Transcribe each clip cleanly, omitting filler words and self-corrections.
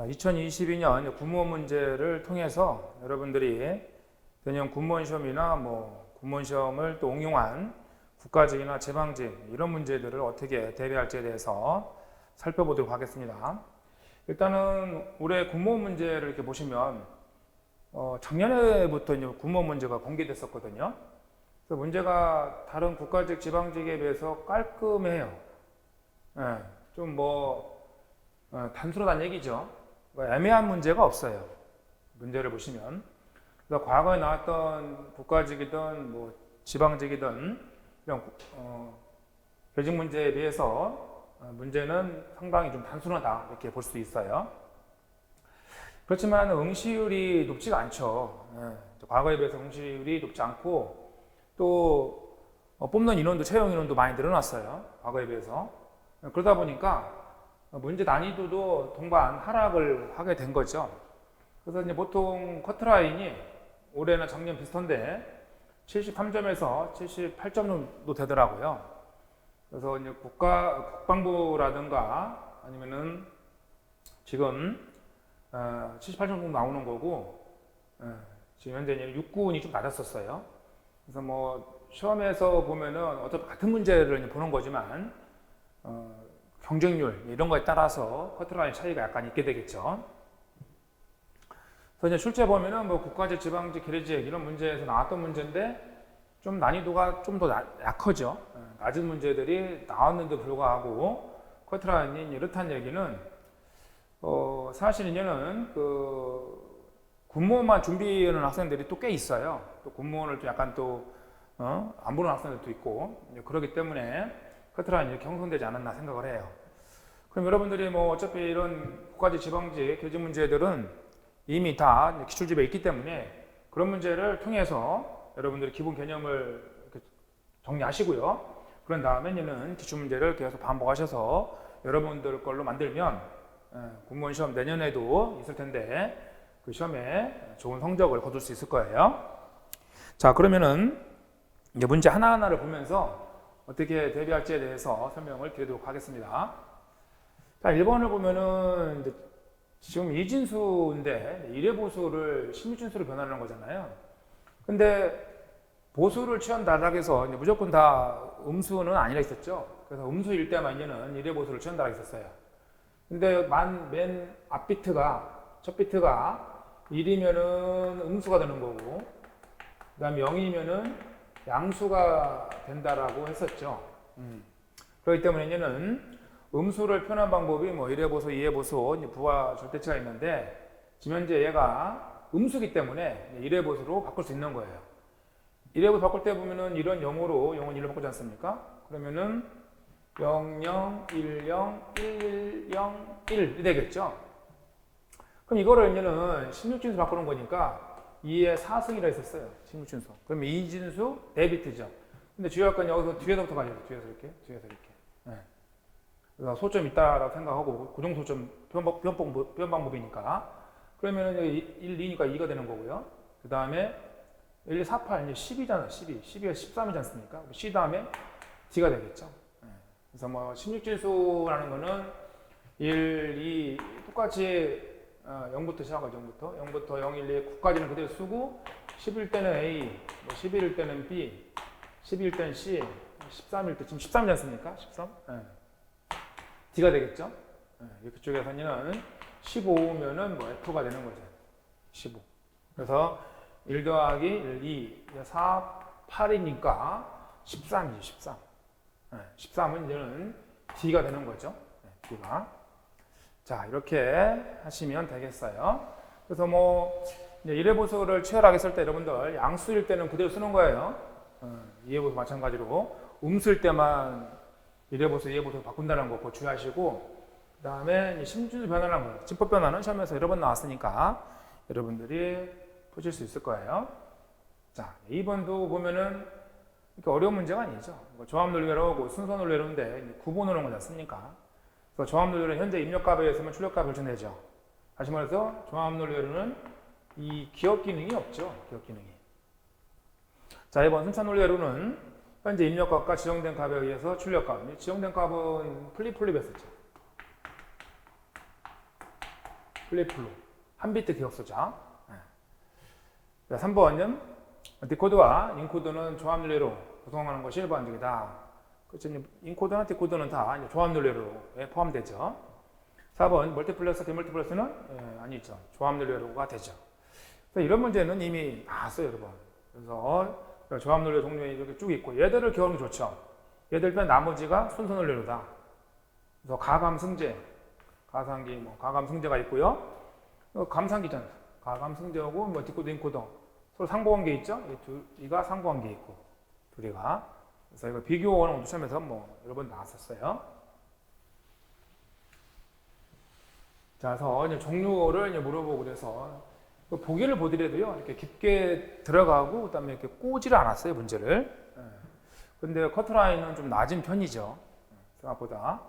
2022년 군무원 문제를 통해서 여러분들이 내년 군무원 시험이나 군무원 시험을 또 응용한 국가직이나 지방직 이런 문제들을 어떻게 대비할지에 대해서 살펴보도록 하겠습니다. 일단은 올해 군무원 문제를 이렇게 보시면 작년에부터 이제 군무원 문제가 공개됐었거든요. 그래서 문제가 다른 국가직, 지방직에 비해서 깔끔해요. 좀 단순하다는 얘기죠. 애매한 문제가 없어요. 문제를 보시면. 그래서 과거에 나왔던 국가직이든 지방직이든 이런 교직 문제에 비해서 문제는 상당히 좀 단순하다 이렇게 볼 수 있어요. 그렇지만 응시율이 높지가 않죠. 과거에 비해서 응시율이 높지 않고 또 뽑는 인원도 채용 인원도 많이 늘어났어요. 과거에 비해서. 그러다 보니까 문제 난이도도 동반 하락을 하게 된 거죠. 그래서 이제 보통 커트라인이 올해나 작년 비슷한데 73점에서 78점 정도 되더라고요. 그래서 이제 국방부라든가 아니면은 지금 78점 정도 나오는 거고, 지금 현재 육군이 좀 낮았었어요. 그래서 시험에서 보면은 어차피 같은 문제를 이제 보는 거지만 경쟁률 이런 거에 따라서 커트라인 차이가 약간 있게 되겠죠. 그래서 이제 실제 보면은 국가직, 지방직, 계례직 이런 문제에서 나왔던 문제인데 좀 난이도가 좀 더 약하죠. 낮은 문제들이 나왔는데 불구하고 커트라인이 이렇다는 얘기는 사실 이제는 군무원만 준비하는 학생들이 또 꽤 있어요. 또 군무원을 좀 약간 안 보는 학생들도 있고 그렇기 때문에 커트라인이 경선되지 않았나 생각을 해요. 그럼 여러분들이 어차피 이런 국가직, 지방직, 교직 문제들은 이미 다 기출집에 있기 때문에 그런 문제를 통해서 여러분들이 기본 개념을 정리하시고요. 그런 다음에는 기출 문제를 계속 반복하셔서 여러분들 걸로 만들면 군무원 시험 내년에도 있을 텐데 그 시험에 좋은 성적을 거둘 수 있을 거예요. 자, 그러면은 이제 문제 하나하나를 보면서 어떻게 대비할지에 대해서 설명을 드리도록 하겠습니다. 자, 1번을 보면은 이제 지금 이진수인데 1회 보수를 16진수로 변하는 거잖아요. 근데 보수를 취한다라고 해서 무조건 다 음수는 아니라 있었죠. 그래서 음수일 때만 이제는 1회 보수를 취한다라고 했었어요. 근데 맨 앞 비트가, 첫 비트가 1이면은 음수가 되는 거고, 그 다음에 0이면은 양수가 된다라고 했었죠. 그렇기 때문에 이제는 음수를 표현한 방법이 1회 보수, 2회 보수, 부와 절대치가 있는데 지금 현재 얘가 음수기 때문에 1회 보수로 바꿀 수 있는 거예요. 1회 보수 바꿀 때 보면은 이런 0으로 0은 1로 바꾸지 않습니까? 그러면은 0, 0, 1, 0, 1, 0, 1이 되겠죠? 그럼 이거를 이제는 16진수 바꾸는 거니까 2의 4승이라 했었어요. 16진수. 그러면 2진수 대비트죠. 근데 주요할 건 여기서 뒤에서부터 가야 돼요. 뒤에서 이렇게. 그래서 소점 있다라고 생각하고 고정 소점 표현 방법이니까 그러면 1, 2니까 2가 되는 거고요. 그 다음에 1, 2, 4, 8, 이제 10이잖아요. 12가 13이지 않습니까? C 다음에 D가 되겠죠. 그래서 16진수라는 거는 1, 2 똑같이 0부터 시작하죠. 0부터 0, 1, 2 9까지는 그대로 쓰고 10일 때는 A, 11일 때는 B, 12일 때는 C, 13일 때 지금 13이지 않습니까? 13? D가 되겠죠? 그쪽에서는 15면은 F가 되는 거죠. 15. 그래서 1 더하기 1, 2, 4, 8이니까 13이죠. 13. 13은 이제는 D가 되는 거죠. D가. 자, 이렇게 하시면 되겠어요. 그래서 이제 1회 보수를 치열하게 쓸 때 여러분들 양수일 때는 그대로 쓰는 거예요. 2회 보수 마찬가지로 음수일 때만 1회 보수, 2회 보수 바꾼다는 거 주의하시고 그 다음에 심준수 변화라는 거, 진법 변화는 시험에서 여러 번 나왔으니까 여러분들이 푸실 수 있을 거예요. 자, 2번도 보면은 이렇게 어려운 문제가 아니죠. 조합 논리로 순서 논리로인데 구분을 한 거지 않습니까? 그래서 조합 논리로는 현재 입력값에 의해서만 출력값을 결정되죠. 다시 말해서 조합 논리로는 이 기억 기능이 없죠. 기억 기능이. 자, 2번 순차 논리로는 현재 입력값과 지정된 값에 의해서 출력값. 지정된 값은 플립했었죠. 플립플로. 한 비트 기억소자. 3번은 디코드와 인코드는 조합 논리로 구성하는 것이 일반적이다. 그렇죠. 인코드나 디코드는 다 조합 논리로에 포함되죠. 4번 멀티플렉스, 디멀티플렉스는 아니죠. 조합 논리로가 되죠. 그래서 이런 문제는 이미 나왔어요, 여러분. 그래서 조합 논리 종류에 이렇게 쭉 있고 얘들을 기억하면 좋죠. 얘들 빼 나머지가 순서 논리로다. 그래서 가감승제, 가상기, 가감승제가 있고요. 감상기전, 가감승제하고 디코드, 인코더 서로 상호관계 있죠. 이가 상호관계 있고 둘이가. 그래서 이거 비교하는 시험에서 여러 번 나왔었어요. 자, 그래서 이제 종류를 이제 물어보고 그래서 보기를 보더라도요 이렇게 깊게 들어가고 그다음에 이렇게 꼬지를 않았어요 문제를. 근데 커트라인은 좀 낮은 편이죠 생각보다.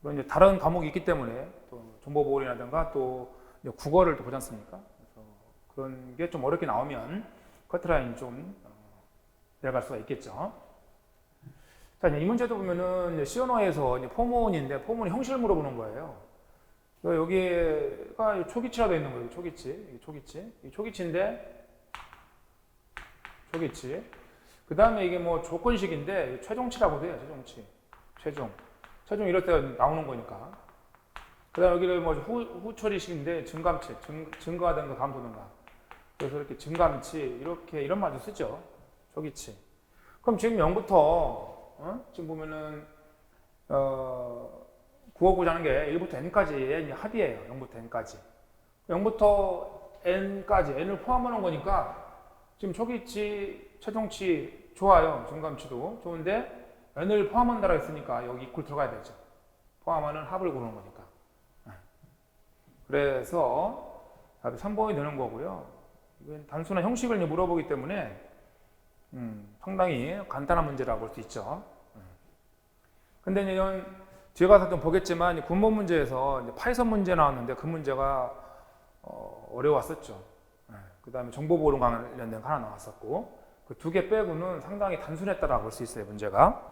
그리고 이제 다른 과목이 있기 때문에 또 정보보호라든가 또 국어를 또 보지 않습니까? 그래서 그런 게 좀 어렵게 나오면 커트라인이 좀 내려갈 수가 있겠죠. 자, 이 문제도 보면은 시언어에서 포문인데 포문의 형식을 물어보는 거예요. 여기가 초기치라고 있는 거예요. 초기치. 이 초기치인데, 초기치. 그 다음에 이게 조건식인데, 최종치라고 해요. 최종치. 최종 이럴 때 나오는 거니까. 그 다음에 여기를 후처리식인데, 증감치. 증가하든가 감도든가. 그래서 이렇게 증감치. 이런 말도 쓰죠. 초기치. 그럼 지금 0부터, 지금 보면은, 구하고자 하는 게 1부터 n까지의 합이에요. 0부터 n까지. 0부터 n까지, n을 포함하는 거니까 지금 초기치, 최종치 좋아요. 증감치도 좋은데 n을 포함한다고 했으니까 여기 이퀄 들어가야 되죠. 포함하는 합을 고르는 거니까. 그래서 답이 3번이 되는 거고요. 이건 단순한 형식을 물어보기 때문에 상당히 간단한 문제라고 볼 수 있죠. 근데 이런 뒤에 가서 좀 보겠지만 군문 문제에서 파이썬 문제 나왔는데 그 문제가 어려웠었죠. 그 다음에 정보보호 관련된 거 하나 나왔었고 그 두 개 빼고는 상당히 단순했다라고 볼 수 있어요. 문제가.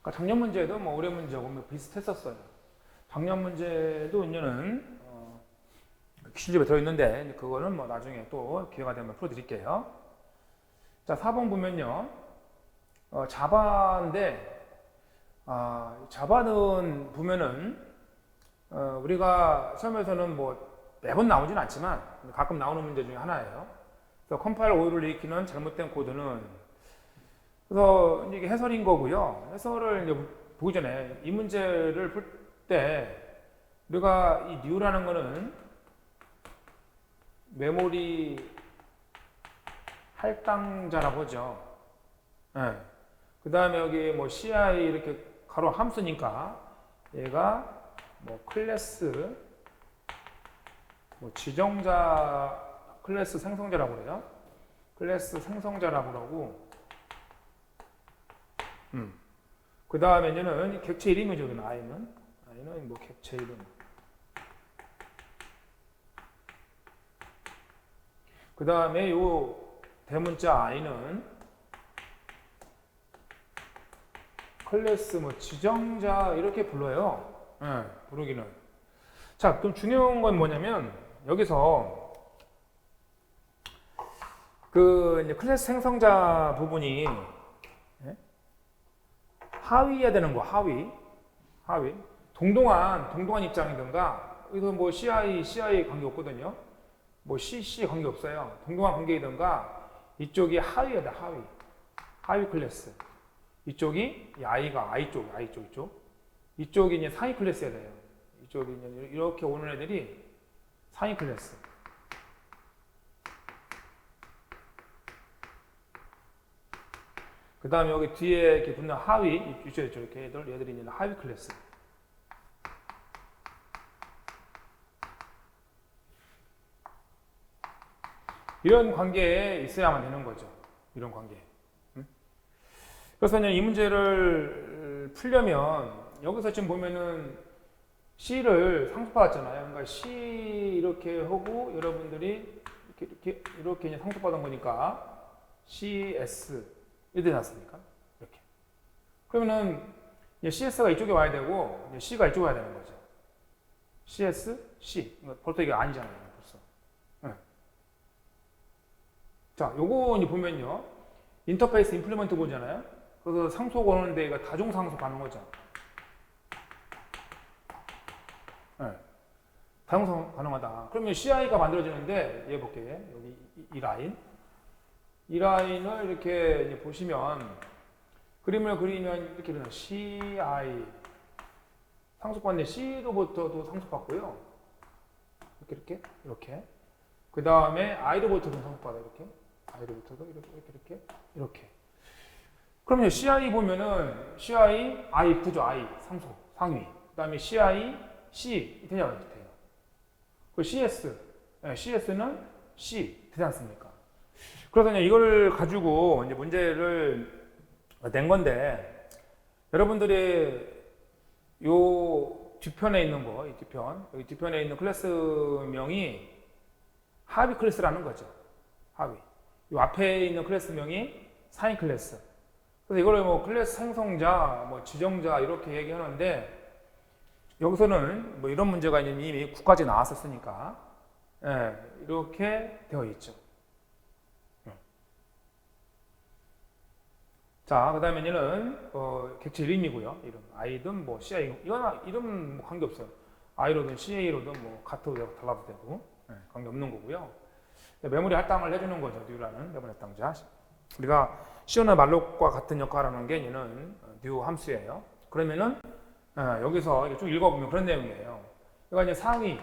그러니까 작년 문제도 올해 문제하고 비슷했었어요. 작년 문제도 이제는 퀴즈집에 들어있는데 그거는 나중에 또 기회가 되면 풀어드릴게요. 자, 4번 보면요. 자바인데 자바는 보면은 우리가 시험에서는 매번 나오진 않지만 가끔 나오는 문제 중에 하나예요. 그래서 컴파일 오류를 일으키는 잘못된 코드는 그래서 이게 해설인 거고요. 해설을 이제 보기 전에 이 문제를 풀 때 우리가 이 new라는 거는 메모리 할당자라고 하죠. 네. 그 다음에 여기 CI 이렇게 가로 함수니까 얘가 클래스 지정자 클래스 생성자라고 그래요. 클래스 생성자라고 그러고 그 다음에 얘는 객체 이름이죠. i는 객체 이름. 그 다음에 요 대문자 i는 클래스 지정자 이렇게 불러요. 부르기는. 자, 그럼 중요한 건 뭐냐면 여기서 이제 클래스 생성자 부분이 하위해야 되는 거. 하위. 동동한 입장이든가 이거 CI 관계 없거든요. CC 관계 없어요. 동동한 관계이든가 이쪽이 하위다. 하위 클래스. 이쪽이 i가 i 쪽 이쪽. 이쪽이 이제 상위 클래스여야 돼요. 이쪽이 이제 이렇게 오는 애들이 상위 클래스. 그 다음에 여기 뒤에 이렇게 붙는 하위, 있죠. 이렇게 얘들이 이제 하위 클래스. 이런 관계에 있어야만 되는 거죠. 이런 관계. 그래서 이 문제를 풀려면 여기서 지금 보면은 C를 상수받았잖아요. 그러니까 C 이렇게 하고 여러분들이 이렇게 이제 상수받은 거니까 CS 이렇게 났습니까? 이렇게. 그러면은 CS가 이쪽에 와야 되고 C가 이쪽에 와야 되는 거죠. CS, C. 벌써 이게 아니잖아요. 벌써. 네. 자, 요거 이제 보면요. 인터페이스 임플리먼트 보잖아요. 그래서 상소 거는 데가 다중상소 가는 거죠. 네. 다중상소 가능하다. 그러면 CI가 만들어지는데, 얘 볼게요. 여기 이 라인. 이 라인을 이렇게 이제 보시면, 그림을 그리면 이렇게 되는 CI. 상속받는데 C로부터도 상속받고요. 이렇게. 그 다음에 I로부터도 상속받아요. I로부터도 이렇게. 그러면 CI 보면은 CI, I 부조 I, 상속, 상위. 그 다음에 CI, C, 돼요. 그 CS, CS는 C, 되지 않습니까? 그래서 이걸 가지고 이제 문제를 낸 건데, 여러분들이 요 뒤편에 있는 거, 여기 뒤편에 있는 클래스명이 하위 클래스라는 거죠. 하위. 요 앞에 있는 클래스명이 상위 클래스. 그래서 이걸 뭐 클래스 생성자, 뭐 지정자 이렇게 얘기하는데, 여기서는 뭐 이런 문제가 이미 9까지 나왔었으니까, 이렇게 되어 있죠. 자, 그 다음에 얘는 객체 이름이고요. 이름. I든 뭐 CI. 이건 이름 뭐 관계없어요. I로든 CA로든 뭐 같아도 되고 달라도 되고 관계없는 거고요. 메모리 할당을 해주는 거죠. 뉴라는 메모리 할당자. 우리가 C나 말록과 같은 역할을 하는 게 얘는 new 함수예요. 그러면은 여기서 쭉 읽어보면 그런 내용이에요. 이거 이제 상위,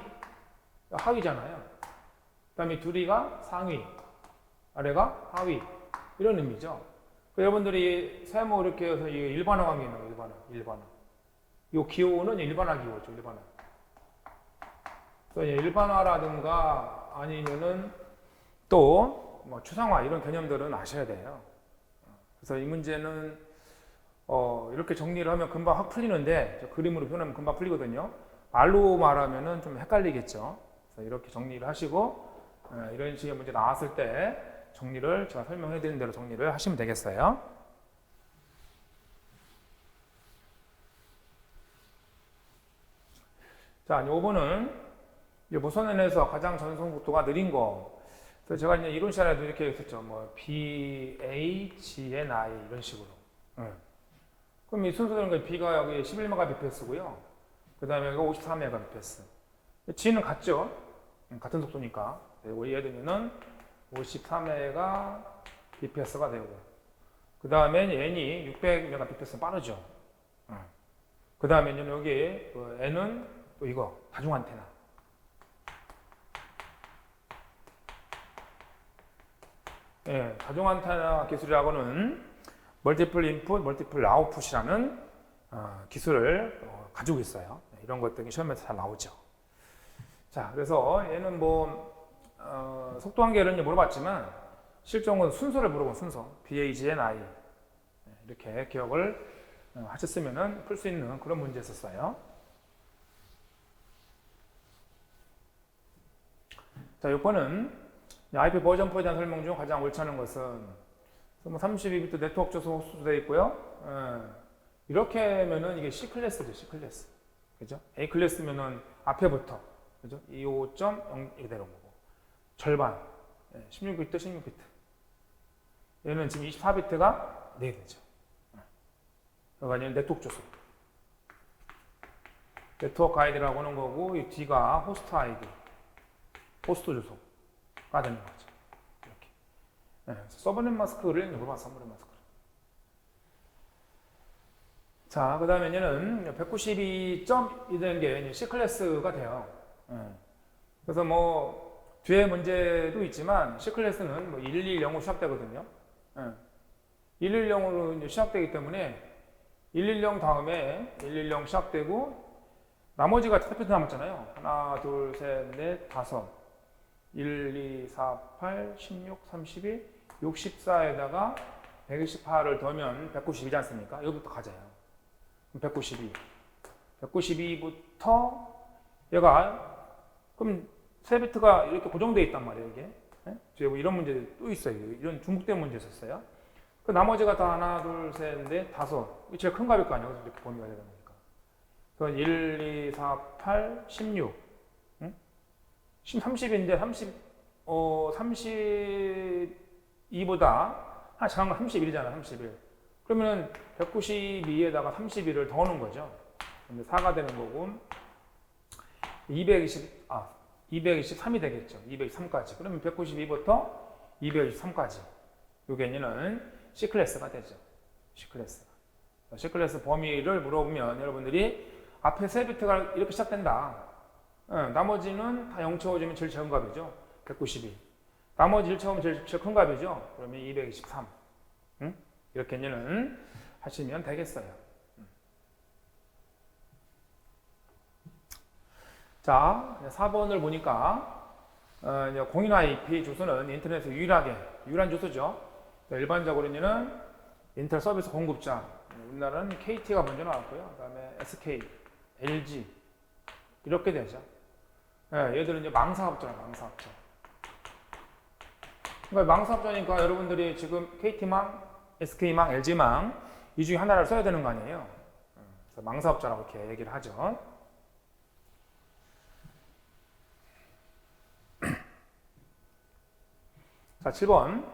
하위잖아요. 그 다음에 둘이가 상위, 아래가 하위. 이런 의미죠. 여러분들이 세모 이렇게 해서 일반화 관계 있는 거, 일반화. 이 기호는 일반화 기호죠, 일반화. 그래서 일반화라든가 아니면은 또 뭐 추상화 이런 개념들은 아셔야 돼요. 그래서 이 문제는 이렇게 정리를 하면 금방 확 풀리는데 그림으로 표현하면 금방 풀리거든요. 말로 말하면은 좀 헷갈리겠죠. 그래서 이렇게 정리를 하시고 이런 식의 문제 나왔을 때 정리를 제가 설명해 드린 대로 정리를 하시면 되겠어요. 자, 5번은 무선N에서 가장 전송 속도가 느린 거. 그래서 제가 이제 이론 시간에도 이렇게 했었죠. 뭐 BHNI 이런 식으로. 그럼 이 순서대로 B가 여기 11Mbps고요. 그 다음에 여기가 54Mbps. G는 같죠? 같은 속도니까. 예를 들면은 54Mbps가 되고, 그 다음에 N이 600Mbps 빠르죠. 그 다음에 여기 N은 또 이거 다중 안테나. 다중 안테나 기술이라고는 멀티플 인풋, 멀티플 아웃풋이라는 기술을 가지고 있어요. 이런 것들이 시험에서 잘 나오죠. 자, 그래서 얘는 뭐 속도 한계를 물어봤지만 실종은 순서를 물어본 순서 BHNI 이렇게 기억을 하셨으면 풀 수 있는 그런 문제였었어요. 자, 6번은 IP 버전포에 대한 설명 중 가장 옳지 않은 것은 32비트 네트워크 주소 호스트되어 있고요. 이렇게 하면은 이게 C 클래스죠, C 클래스. 그죠? A 클래스면은 앞에부터 그죠? 25.0 이대로 보고 절반 16비트, 16비트. 얘는 지금 24비트가 4개죠. 그러니까 얘는 네트워크 주소. 네트워크 아이디라고 하는 거고 이 D가 호스트 아이디, 호스트 주소가 되는 거죠. 이렇게. 서브넷 마스크를 물어봐, 서브넷 마스크. 자, 그 다음에 얘는 192.2 되는 게 C 클래스가 돼요. 그래서 뭐 뒤에 문제도 있지만 C 클래스는 뭐 110으로 시작되거든요. 110으로 시작되기 때문에 110 다음에 110 시작되고 나머지가 5비트 남았잖아요. 하나, 둘, 셋, 넷, 다섯. 1, 2, 4, 8, 16, 32, 64에다가 128을 더하면 192지 않습니까? 여기부터 가져요. 192. 192부터 얘가 그럼 3비트가 이렇게 고정되어 있단 말이에요, 이게. 뒤에 뭐 이런 문제 또 있어요. 이런 중복된 문제 있었어요. 그 나머지가 다 하나, 둘, 셋, 넷, 다섯. 이게 제일 큰 값일 거 아니에요. 이렇게 범위가 되다 보니까. 그래서 1, 2, 4, 8, 16. 응? 30인데 32보다 작은 거 31이잖아, 31. 그러면은 192에다가 31을 더 넣는 거죠. 근데 4가 되는 거고, 223이 되겠죠. 223까지. 그러면 192부터 223까지. 요게 얘는 C클래스가 되죠. C클래스가. C클래스 범위를 물어보면 여러분들이 앞에 세 비트가 이렇게 시작된다. 나머지는 다 0 채워주면 제일 작은 값이죠. 192. 나머지 1 채우면 제일 큰 값이죠. 그러면 223. 이렇게 얘는 하시면 되겠어요. 자, 4번을 보니까 공인 IP 주소는 인터넷에서 유일한 주소죠. 일반적으로는 인터넷 서비스 공급자. 우리나라는 KT가 먼저 나왔고요. 그 다음에 SK, LG 이렇게 되죠. 얘들은 이제 망사업자예요. 망사업자. 그러니까 망사업자니까 여러분들이 지금 KT망, SK망, LG망 이 중에 하나를 써야 되는 거 아니에요. 그래서 망사업자라고 이렇게 얘기를 하죠. 자, 7번.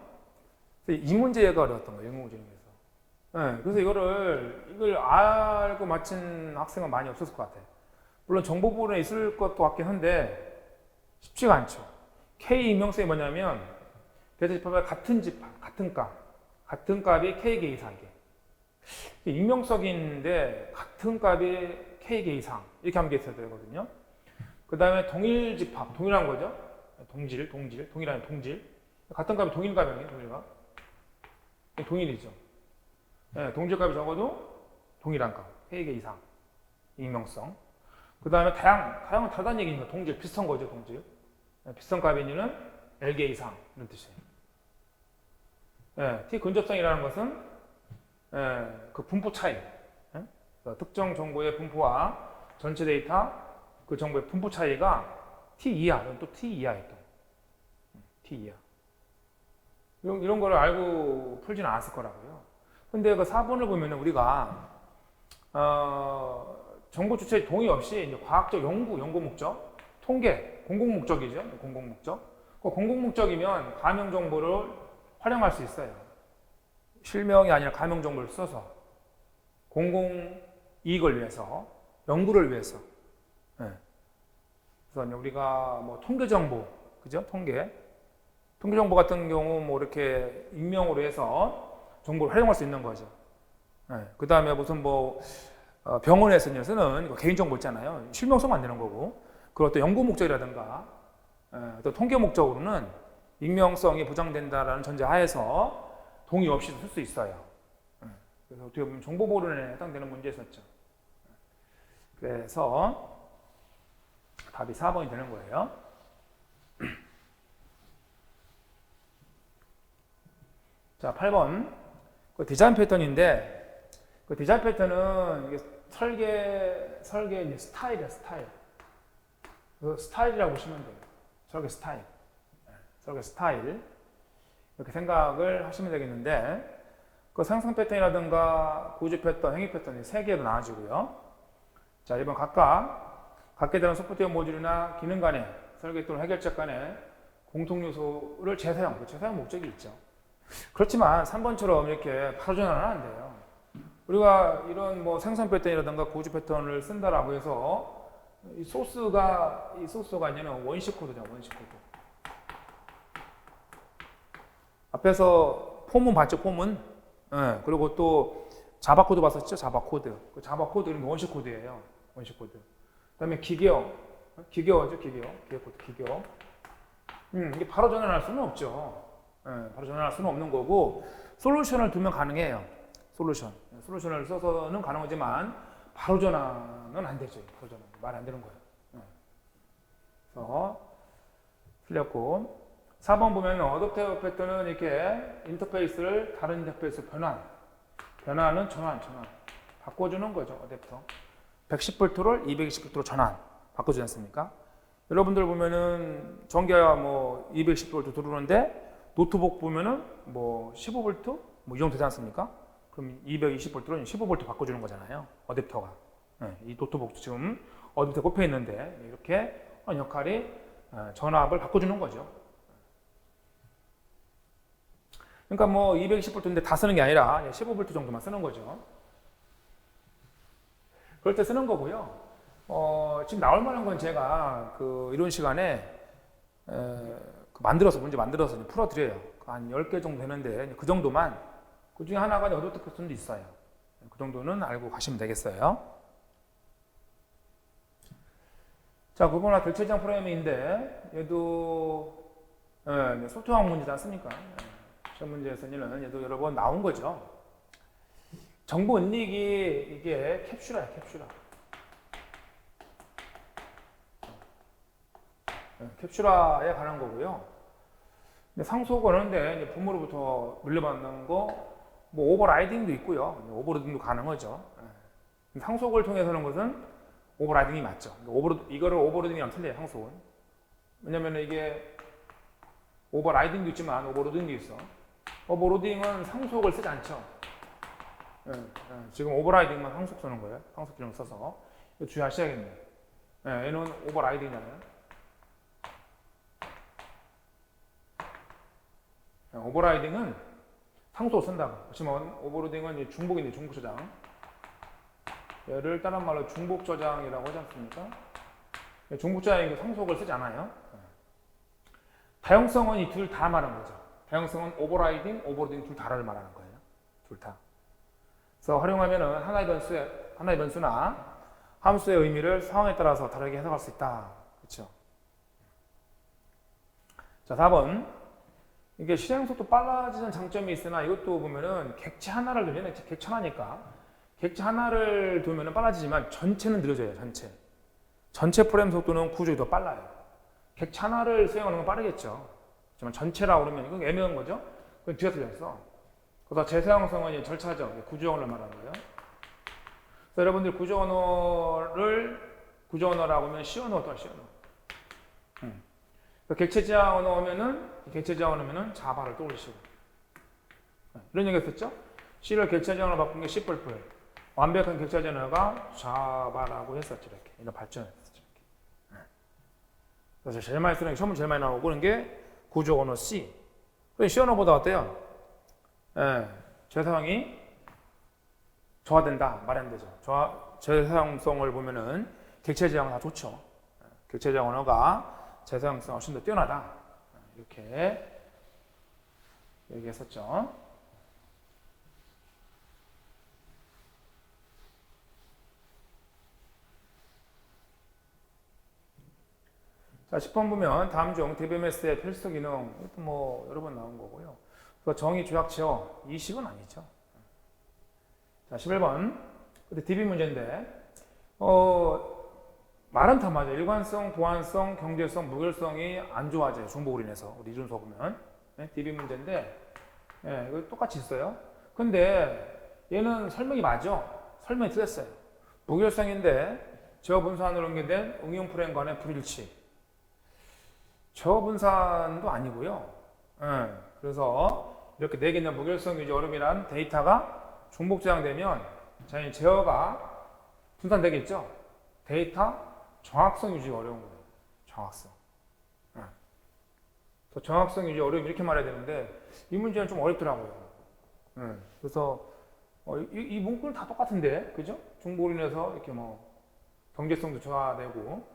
이 문제가 어려웠던 거예요. 영어 문제 중에서. 그래서 이걸 알고 맞힌 학생은 많이 없었을 것 같아요. 물론 정보 부분에 있을 것도 같긴 한데 쉽지가 않죠. K 임명성이 뭐냐면 데이터 집합의 같은 집합, 같은 값이 K개 이상 이게 임명석인데 같은 값이 K개 이상 이렇게 하면 있어야 되거든요. 그 다음에 동일 집합, 동일한 거죠. 동일한 동질. 같은 값이 동일값이에요. 동일값. 동일이죠. 동질값이 적어도 동일한 값, K개 이상 임명성. 그 다음에 다양은 다르다는 얘기니까 동질, 비슷한 거죠, 동질. 비슷한 값이는 L개 이상 이런 뜻이에요. T 근접성이라는 것은 그 분포 차이, 특정 정보의 분포와 전체 데이터 그 정보의 분포 차이가 T 이하, 또 T 이하예요. T 이하. 이런 거를 알고 풀지는 않았을 거라고요. 근데 그 4번을 보면 우리가 정보 주체의 동의 없이 이제 과학적 연구 목적, 통계, 공공 목적이죠. 공공 목적. 그 공공 목적이면 가명 정보를 활용할 수 있어요. 실명이 아니라 가명 정보를 써서 공공 이익을 위해서, 연구를 위해서. 그래서 우리가 뭐 통계 정보, 그죠? 통계 정보 같은 경우 뭐 이렇게 익명으로 해서 정보를 활용할 수 있는 거죠. 그 다음에 무슨 뭐 병원에서는 개인 정보 있잖아요. 실명성 안 되는 거고. 그리고 또 연구 목적이라든가 또 통계 목적으로는 익명성이 보장된다라는 전제하에서 동의 없이도 쓸 수 있어요. 그래서 어떻게 보면 정보 보존에 해당되는 문제였었죠. 그래서 답이 4번이 되는 거예요. 자, 8번. 그 디자인 패턴인데, 그 디자인 패턴은 이게 설계 이제 스타일이야, 스타일. 그 스타일이라고 보시면 돼요. 설계 스타일. 설계 스타일. 이렇게 생각을 하시면 되겠는데, 그 생성 패턴이라든가 구조 패턴, 행위 패턴이 3개로 나눠지고요. 자, 이번 각각에 대한 소프트웨어 모듈이나 기능 간의 설계 또는 해결책 간의 공통 요소를 재사용 목적이 있죠. 그렇지만 3번처럼 이렇게 바로 전환은 안 돼요. 우리가 이런 뭐 생성 패턴이라든가 구조 패턴을 쓴다라고 해서 이 소스가 이제는 원식 코드죠, 원식 코드. 앞에서 폼은 봤죠, 폼은. 그리고 또 자바 코드 봤었죠, 자바 코드. 그 자바 코드는 원식 코드예요, 원식 코드. 그다음에 기계어죠, 기계어 코드, 기계어. 이게 바로 전환할 수는 없죠. 바로 전환할 수는 없는 거고 솔루션을 두면 가능해요. 솔루션을 써서는 가능하지만 바로 전환은 안 되죠. 바로 전환 말 안 되는 거예요. 그래서 틀렸고 4번 보면 어댑터 패턴은 이렇게 인터페이스를 다른 인터페이스 변환은 전환 바꿔주는 거죠. 어댑터 110V를 220V로 전환 바꿔주지 않습니까? 여러분들 보면은 전기가 뭐 210V 들어오는데 노트북 보면은 뭐 15V 뭐 이 정도 되지 않습니까? 그럼 220V로 15V 바꿔주는 거잖아요. 어댑터가. 이 노트북 지금 어드부터 꼽혀 있는데 이렇게 역할이 전압을 바꿔주는 거죠. 그러니까 뭐 220V인데 다 쓰는 게 아니라 15V 정도만 쓰는 거죠. 그럴 때 쓰는 거고요. 지금 나올 만한 건 제가 이런 시간에 문제 만들어서 풀어드려요. 한 10개 정도 되는데 그 정도만, 그 중에 하나가 어도트 패턴도 있어요. 그 정도는 알고 가시면 되겠어요. 자, 그거나 결체장 프레임인데 얘도 소프트웨어 문제지 않습니까? 시험 문제에서는 얘도 여러 번 나온 거죠. 정보 은닉이 이게 캡슐화야, 캡슐화. 캡슐화에 관한 거고요. 근데 상속 거는데 부모로부터 물려받는 거, 뭐 오버라이딩도 있고요. 오버로딩도 가능하죠. 상속을 통해서는 것은 오버라이딩이 맞죠. 이거를 오버로딩이랑 틀려요, 상속은. 왜냐면 이게 오버라이딩도 있지만 오버로딩도 있어. 오버로딩은 상속을 쓰지 않죠. 지금 오버라이딩만 상속 쓰는 거예요. 상속 기능을 써서. 이거 주의하셔야겠네요. 얘는 오버라이딩이잖아요. 오버라이딩은 상속을 쓴다고. 그렇지만 오버로딩은 중복인데 중복 저장. 얘를 다른 말로 중복 저장이라고 하지 않습니까? 중복 저장이 상속을 쓰지 않아요. 다용성은 이 둘 다 말하는 거죠. 다용성은 오버라이딩, 오버로딩 둘 다를 말하는 거예요. 둘 다. 그래서 활용하면은 하나의 변수나 함수의 의미를 상황에 따라서 다르게 해석할 수 있다. 그렇죠? 자, 4번. 이게 실행 속도 빨라지는 장점이 있으나 이것도 보면은 객체 하나를 두면 객체 하나니까 객체 하나를 두면은 빨라지지만 전체는 느려져요. 전체 프레임 속도는 구조이 더 빨라요. 객체 하나를 수행하는 건 빠르겠죠. 하지만 전체라고 그러면 이건 애매한 거죠. 그건 뒤에 틀렸어. 그래서 재사용성은 절차죠. 구조 언어를 말하는 거예요. 그래서 여러분들 구조 언어라고 하면 C 언어 어떤 C 언어? 객체 지향 언어 하면은 자바를 떠올리시고. 이런 얘기 했었죠? C를 객체 지향으로 바꾼 게 C++. 완벽한 객체 지향어가 자바라고 했었죠. 이런 발전했었죠. 그래서 제일 많이 쓰는 게, 처음 제일 많이 나오고 그런 게 구조 언어 C. C 언어보다 어때요? 재사용이 저하된다. 말이 안 되죠. 재사용성을 보면은 객체 지향은 다 좋죠. 객체 지향 언어가 재사용성 훨씬 더 뛰어나다. 이렇게 얘기했었죠. 자, 10번 보면 다음 중 DBMS의 필수 기능, 이것도 뭐 여러 번 나온 거고요. 그래서 정의 조약 지어, 이 식은 아니죠. 자, 11번. 근데 DB 문제인데, 말은 다 맞아요. 일관성, 보안성, 경제성, 무결성이 안 좋아져요. 중복으로 인해서. 우리 이론 수업보면. DB 문제인데, 이거 똑같이 있어요. 근데 얘는 설명이 맞아. 설명이 틀렸어요. 무결성인데, 저분산으로 연결된 응용 프레임 간의 불일치. 저분산도 아니고요. 그래서 이렇게 내기는 무결성 유지 어려움이란 데이터가 중복 저장되면 자연히 제어가 분산되겠죠. 데이터 정확성 유지가 어려운 거예요. 정확성. 정확성 유지 어려움 이렇게 말해야 되는데 이 문제는 좀 어렵더라고요. 그래서 이 문구는 다 똑같은데, 그죠? 중복으로 인해서 이렇게 뭐 경제성도 저하되고,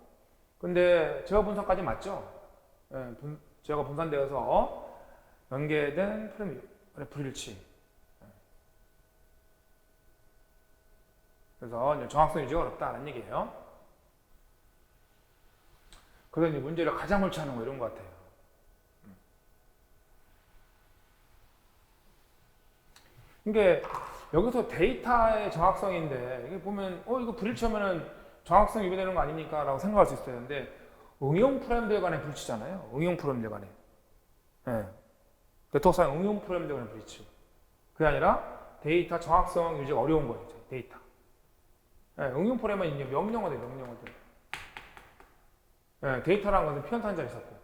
근데 제어 분산까지 맞죠? 제어가 분산되어서 연계된 프레임 불일치. 그래서 정확성 유지가 어렵다는 얘기예요. 그래서 이제 문제를 가장 옳지 않은 거 이런 것 같아요. 이게 여기서 데이터의 정확성인데 이게 보면 이거 불일치하면은 정확성 위배되는 거 아닙니까? 라고 생각할 수 있어야 되는데 응용 프레임들 간의 불일치잖아요. 응용 프레임들 간에. 네트워크상 응용 프레임들 간의 불일치. 그게 아니라 데이터 정확성 유지가 어려운 거예요. 데이터. 응용 프레임은 이제 명령어들, 명령어들. 데이터라는 것은 표현탄자가 있었고.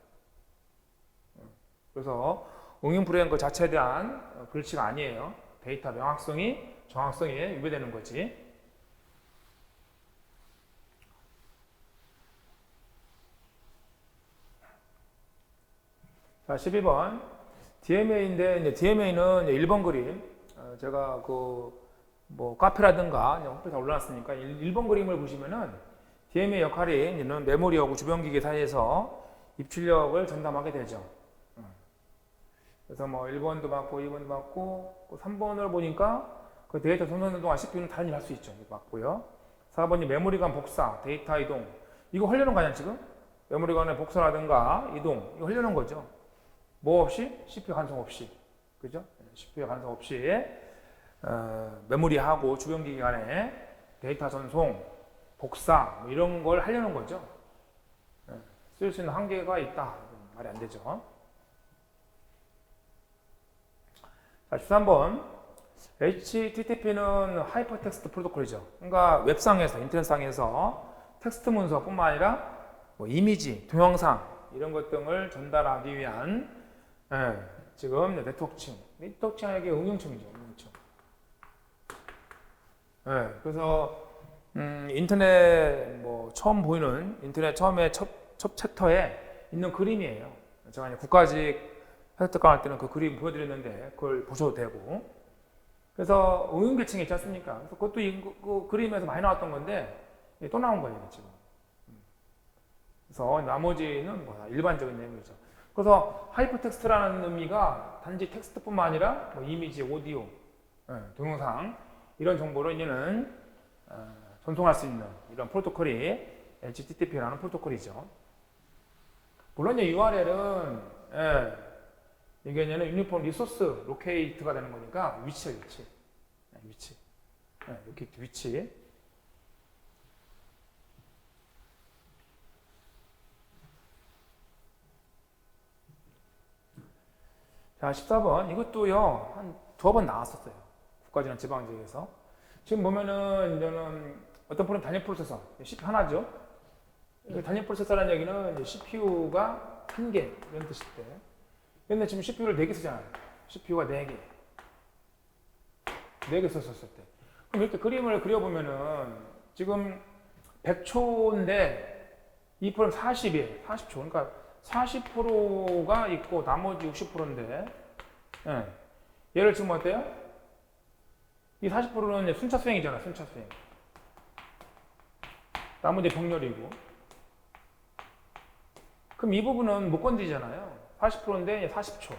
그래서 응용 프레임 그 자체에 대한 불일치가 아니에요. 데이터 명확성이 정확성에 위배되는 거지. 자, 12번. DMA인데, 이제 DMA는 1번 그림. 제가 뭐 카페라든가 홈페이지에 올려놨으니까 1번 그림을 보시면은 DMA 역할이 이제는 메모리하고 주변 기기 사이에서 입출력을 전담하게 되죠. 그래서 뭐 1번도 맞고 2번도 맞고 3번을 보니까 그 데이터 전송하는 동안 CPU는 다른 일 할 수 있죠. 맞고요. 4번이 메모리 간 복사, 데이터 이동. 이거 하려는 거 아니야 지금? 메모리 간의 복사라든가 이동. 이거 하려는 거죠. 뭐 없이? CPU 간섭 없이. 그죠? CPU 간섭 없이 메모리하고 주변 기기 간에 데이터 전송, 복사 뭐 이런 걸 하려는 거죠. 쓸 수 있는 한계가 있다. 말이 안 되죠. 자, 13번. HTTP는 하이퍼텍스트 프로토콜이죠. 그러니까 웹상에서, 인터넷상에서 텍스트 문서뿐만 아니라 뭐 이미지, 동영상 이런 것 등을 전달하기 위한 지금 네트워크층에게 응용층이죠. 응용층. 그래서 인터넷 뭐 처음 보이는 인터넷 처음에 첫 챕터에 있는 그림이에요. 제가 이제 국가직 혜택강 할 때는 그 그림 보여드렸는데 그걸 보셔도 되고. 그래서 응용계층이 있지 않습니까? 그래서 그것도 그 그림에서 많이 나왔던 건데 또 나온 거예요 지금. 그래서 나머지는 뭐 일반적인 내용이죠. 그래서 하이퍼텍스트라는 의미가 단지 텍스트뿐만 아니라 뭐 이미지, 오디오, 동영상 이런 정보를 이제는 전송할 수 있는 이런 프로토콜이 HTTP라는 프로토콜이죠. 물론 이제 URL은 이게 이제는 유니폼 리소스 로케이트가 되는 거니까 위치. 로케이트 위치. 자, 14번. 이것도요, 한 2번 나왔었어요. 국가지나 지방지역에서. 지금 보면은, 이제는 어떤 프로그램 단일 프로세서, CPU 하나죠. 단일 프로세서라는 얘기는 이제 CPU가 1개, 이런 뜻일 때. 근데 지금 CPU를 4개 쓰잖아요. CPU가 4개. 4개 썼을 때. 그럼 이렇게 그림을 그려보면은, 지금 100초인데, 이 프로는 40이에요. 40초. 그러니까 40%가 있고 나머지 60%인데 얘를 지금 어때요? 이 40%는 이제 순차 수행이잖아. 순차 수행. 나머지 병렬이고. 그럼 이 부분은 못 건드리잖아요. 40%인데 40초.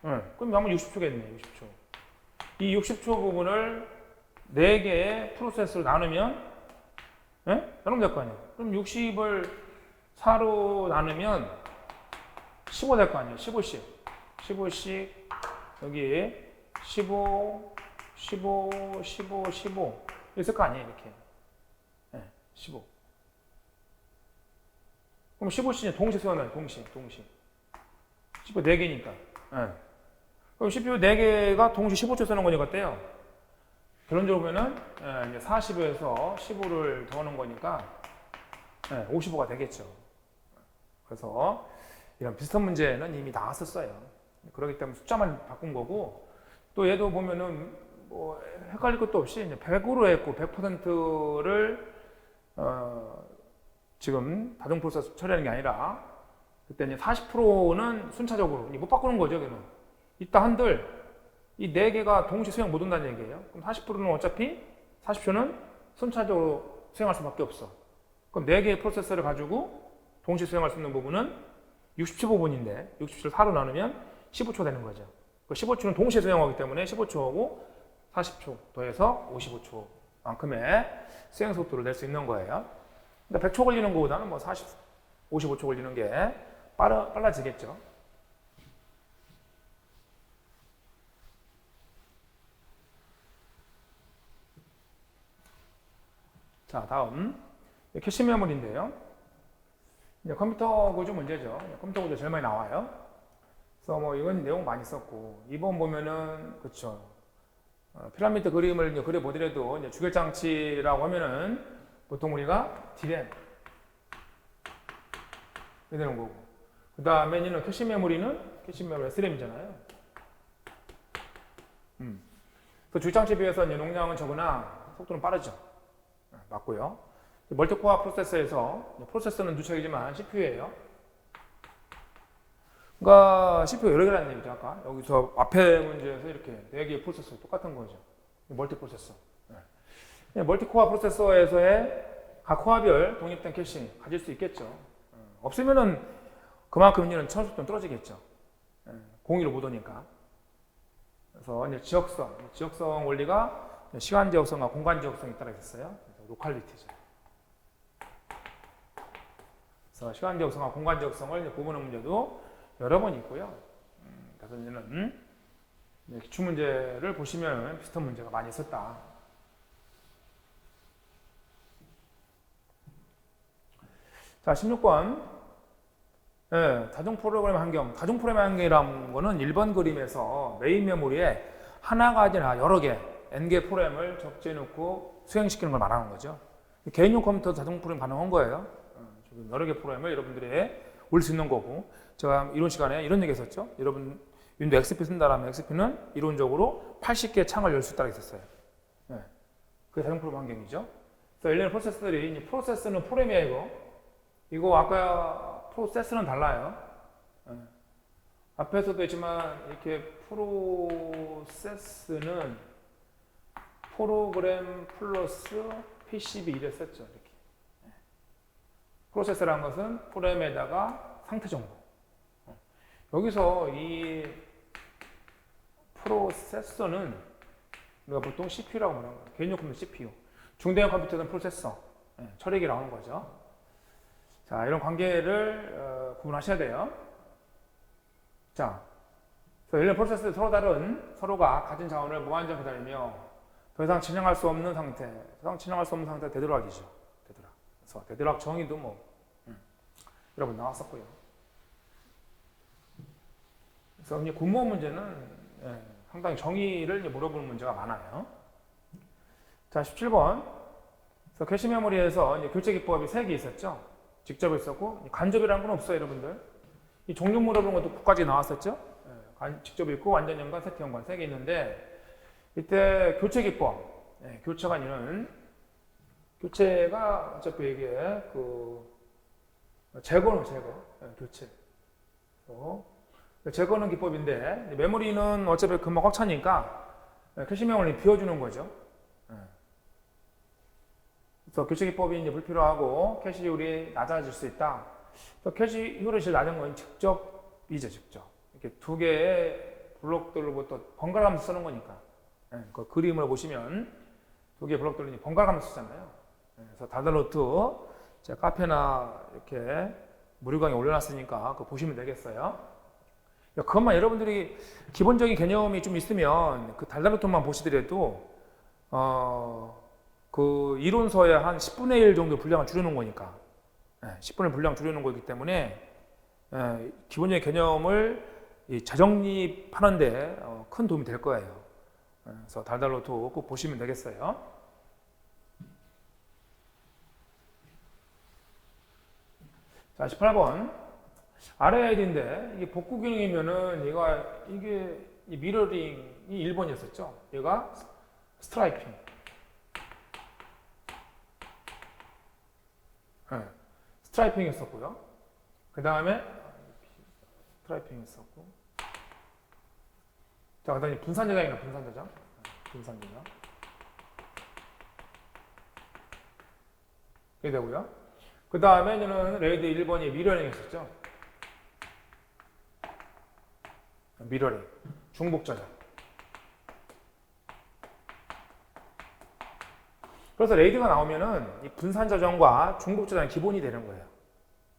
그럼 나머지 60초겠네. 60초. 이 60초 부분을 4개의 프로세스로 나누면 나누면 될 거 아니에요. 그럼 60을 4로 나누면 15 될 거 아니에요. 15씩. 15씩 여기 15 있을 거 아니에요. 이렇게 15. 그럼 15씩 동시에 세워놔요. 동시에 15 4개니까 그럼 CPU 4개가 동시에 15초 쓰는 거니까 어때요? 결론적으로 보면은 이제 40에서 15를 더하는 거니까 55가 되겠죠. 그래서 이런 비슷한 문제는 이미 나왔었어요. 그렇기 때문에 숫자만 바꾼 거고, 또 얘도 보면은 뭐 헷갈릴 것도 없이 이제 100으로 했고 100%를 지금 다중 프로세서 처리하는 게 아니라 그때 이제 40%는 순차적으로 못 바꾸는 거죠. 걔는 이따 한들 이 4개가 동시에 수행 못 한다는 얘기예요. 그럼 40%는 어차피 40초는 순차적으로 수행할 수밖에 없어. 그럼 4개의 프로세서를 가지고 동시에 수행할 수 있는 부분은 60초 부분인데 60초를 4로 나누면 15초 되는 거죠. 그 15초는 동시에 수행하기 때문에 15초하고 40초 더해서 55초만큼의 수행 속도를 낼 수 있는 거예요. 그러니까 100초 걸리는 것보다는 뭐 55초 걸리는 게 빨라지겠죠. 자, 다음 캐시 메모리인데요. 이제 컴퓨터 구조 문제죠. 컴퓨터 구조 제일 많이 나와요. 그래서 뭐 이건 내용 많이 썼고 2번 보면은 그쵸. 피라미드 그림을 이제 그려보더라도 이제 주결 장치라고 하면은 보통 우리가 D램 이렇게 되는 거고. 그 다음에 이는 캐시 메모리 SRAM이잖아요. 그 주결 장치에 비해서 이제 용량은 적으나 속도는 빠르죠. 맞고요. 멀티코어 프로세서에서 프로세서는 누척이지만 CPU예요. 그러니까 CPU 여러 개라는 얘기죠. 아까 여기서 앞에 문제에서 이렇게 4개의 프로세서 똑같은 거죠. 멀티 프로세서. 멀티코어 프로세서에서의 각 코어별 독립된 캐시 가질 수 있겠죠. 없으면은 그만큼 이제는 천속도 떨어지겠죠. 공유를 못 오니까. 그래서 이제 지역성 원리가 시간 지역성과 공간 지역성이 따라 있었어요. 로컬리티죠. 그래서 시간 지역성과 공간 지역성을 구분하는 문제도 여러 번 있고요. 그래서 이제는 기출 문제를 보시면 비슷한 문제가 많이 있었다. 자, 16번. 다중 프로그램 환경. 다중 프로그램 환경이라는 거는 1번 그림에서 메인 메모리에 하나가 아니라 여러 개, N개 프로그램을 적재해 놓고 수행시키는 걸 말하는 거죠. 개인용 컴퓨터 다중 프로그램 가능한 거예요. 여러 개 프로그램을 여러분들이 올 수 있는 거고. 제가 이론 시간에 이런 얘기 했었죠. 여러분, 윈도우 XP 쓴다라면 XP는 이론적으로 80개 창을 열 수 있다고 했었어요. 그게 다중 프로그램 환경이죠. 그래서 일련의 프로세서들이, 이제 프로세서는 프로그램이에요, 이거 아까 프로세스는 달라요. 앞에서도 했지만 이렇게 프로세스는 프로그램 플러스 PCB 이랬었죠. 이렇게. 프로세서라는 것은 프로그램에다가 상태 정보. 여기서 이 프로세서는 우리가 보통 CPU라고 말하는 거예요. 개인용 컴퓨터 CPU. 중대형 컴퓨터는 프로세서. 처리기 나오는 거죠. 자, 이런 관계를 구분하셔야 돼요. 자, 일련 프로세스는 서로 다른, 서로가 가진 자원을 무한정 기다리며 더 이상 진행할 수 없는 상태, 더 이상 진행할 수 없는 상태 데드락이죠. 데드락. 그래서 데드락 정의도 여러분 나왔었고요. 그래서 이제 군무원 문제는 상당히 정의를 물어보는 문제가 많아요. 자, 17번. 그래서 캐시 메모리에서 이제 교체 기법이 3개 있었죠. 직접 있었고, 간접이라는 건 없어요, 여러분들. 이 종류 물어보는 것도 9까지 나왔었죠? 직접 있고, 완전 연관, 세트 연관 3개 있는데, 이때 교체 기법, 교체가 아니는, 교체가 어차피 이게, 제거는 제거, 교체. 제거는 기법인데, 메모리는 어차피 금방 꽉 차니까, 캐시 메모리를 비워주는 거죠. 그래서 교체 기법이 이제 불필요하고 캐시율이 낮아질 수 있다. 캐시율이 제일 낮은 건 직접이죠, 직접. 이렇게 2개의 블록들로부터 번갈아가면서 쓰는 거니까. 그 그림을 보시면 2개의 블록들을 번갈아가면서 쓰잖아요. 그래서 다달노트 제가 카페나 이렇게 무료 강의 올려놨으니까 그거 보시면 되겠어요. 그것만 여러분들이 기본적인 개념이 좀 있으면 그 달달노트만 보시더라도 그 이론서의 한 10분의 1 정도 분량을 줄여놓은 거니까 10분의 1 분량 줄여놓은 거기 때문에 기본적인 개념을 재정립하는데 큰 도움이 될 거예요. 그래서 달달노트 꼭 보시면 되겠어요. 자, 18번 RAID인데 이게 복구 기능이면은 이게 이 미러링이 1번이었었죠. 얘가 스트라이핑. 스트라이핑 했었고요. 그 다음에 스트라이핑 했었고, 자, 그 다음에 분산 저장이나 분산 저장. 분산 저장. 이게 되고요. 그 다음에는 레이드 1번이 미러링 했었죠. 미러링. 중복 저장. 그래서 레이드가 나오면은 이 분산 저장과 중복 저장이 기본이 되는 거예요.